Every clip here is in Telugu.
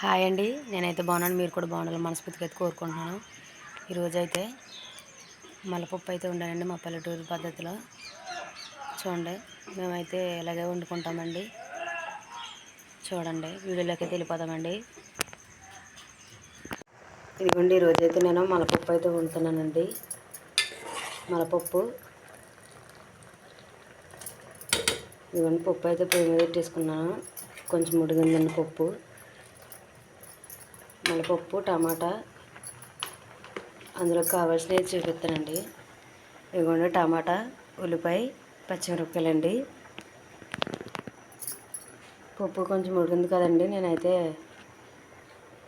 హాయ్ అండి, నేనైతే బాగున్నాను. మీరు కూడా బాగుండాలని మనస్ఫూర్తిగా అయితే కోరుకుంటున్నాను. ఈరోజైతే మల్లపప్పు అయితే ఉండాలండి మా పల్లెటూరు పద్ధతిలో. చూడండి, మేమైతే ఇలాగే వండుకుంటామండి. చూడండి, వీడియోలోకి అయితే వెళ్ళిపోదామండి. ఇదిగోండి, ఈరోజైతే నేను మల్లపప్పు అయితే వండుతున్నానండి. మల్లపప్పు ఇదిగోండి, పప్పు అయితే పొయ్యి మీద పెట్టేసుకున్నాను. కొంచెం ఉడికిందండి పప్పు. మల్లపప్పు, టమాటా, అందులో కావాల్సినవి చూపిస్తానండి. ఇదిగోండి, టమాటా, ఉల్లిపాయ, పచ్చిమిరపకాయలండి. పప్పు కొంచెం ఉడికింది కదండి, నేనైతే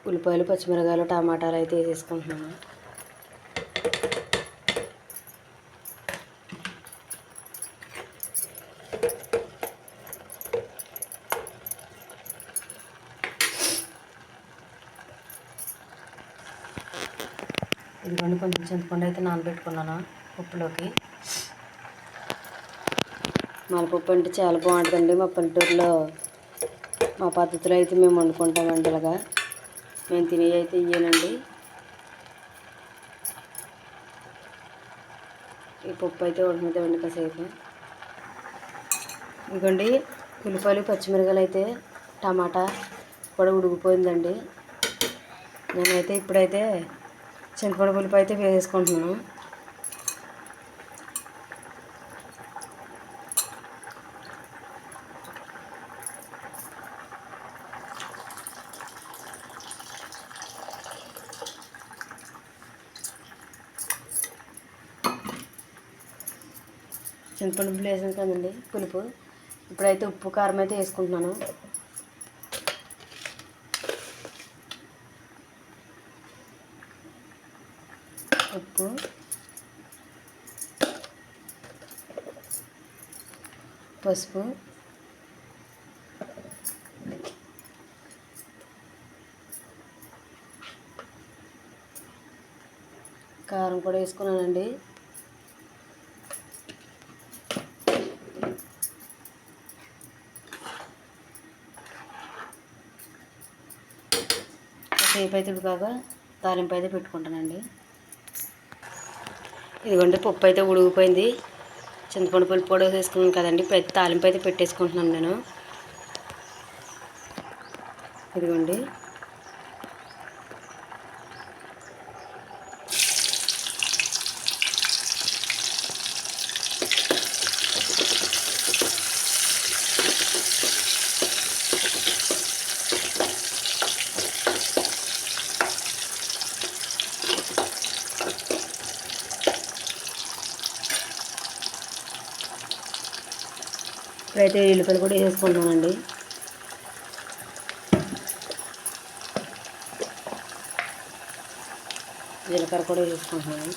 ఉల్లిపాయలు, పచ్చిమిరపకాయలు, టమాటాలు అయితే వేసేసుకుంటున్నాను. ఇదిగోండి, కొంచెం చింతపండు అయితే నానబెట్టుకున్నాను పప్పులోకి. మల్లపప్పు అంటే చాలా బాగుంటుందండి. మా పల్లెటూరులో మా పద్ధతిలో అయితే మేము వండుకుంటామండి. ఇలాగా మేము తినేవి అయితే ఇయ్యానండి. ఈ పప్పు అయితే ఉడికిద్దామండి కాసేపు. ఇదిగోండి, ఉల్లిపాయలు, పచ్చిమిరపకాయలు అయితే, టమాటా కూడా ఉడికిపోయిందండి. నేనైతే ఇప్పుడైతే చింతపండు పులుపు అయితే వేసేసుకుంటున్నాను. చింతపండు పులుపు వేసాను కదండి పులుపు. ఇప్పుడైతే ఉప్పు, కారం అయితే వేసుకుంటున్నాను. ఉప్పు, పసుపు, కారం కూడా వేసుకున్నానండి. సేపు అయితే ఉడికాక తాలింపు అయితే పెట్టుకుంటానండి. ఇదిగోండి, పప్పు అయితే ఉడికిపోయింది. చింతపండు పులుపు కూడా వేసుకున్నాను కదండి. ఇప్పుడు తాలింపు అయితే పెట్టేసుకుంటున్నాను నేను. ఇదిగోండి, ఇప్పుడైతే ఎల్లిపాయలు కూడా వేసుకుంటున్నానండి. జీలకర్ర కూడా వేసుకుంటున్నాను.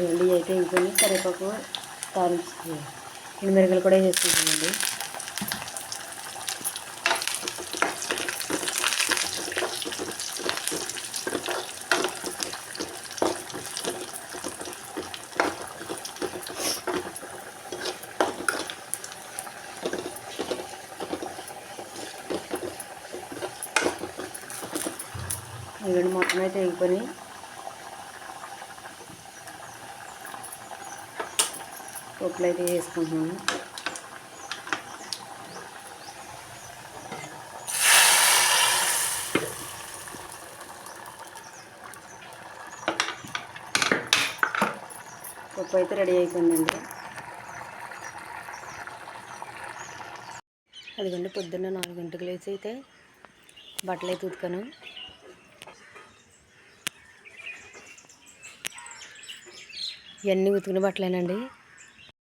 ఇవన్నీ అయితే ఇంకొని కరివేపాకు, తాలింపు, ఎండుమిరపకాయలు కూడా వేసుకుంటామండి. ఇవన్నీ మొత్తం అయితే వేసుకొని పప్పులు అయితే వేసుకుంటున్నాను. పప్పు అయితే రెడీ అయిపోయిందండి. అదిగండి, పొద్దున్న 4 గంటలకు లేచి అయితే బట్టలు అయితే ఉతికాను. ఇవన్నీ ఉతికిన బట్టలేనండి.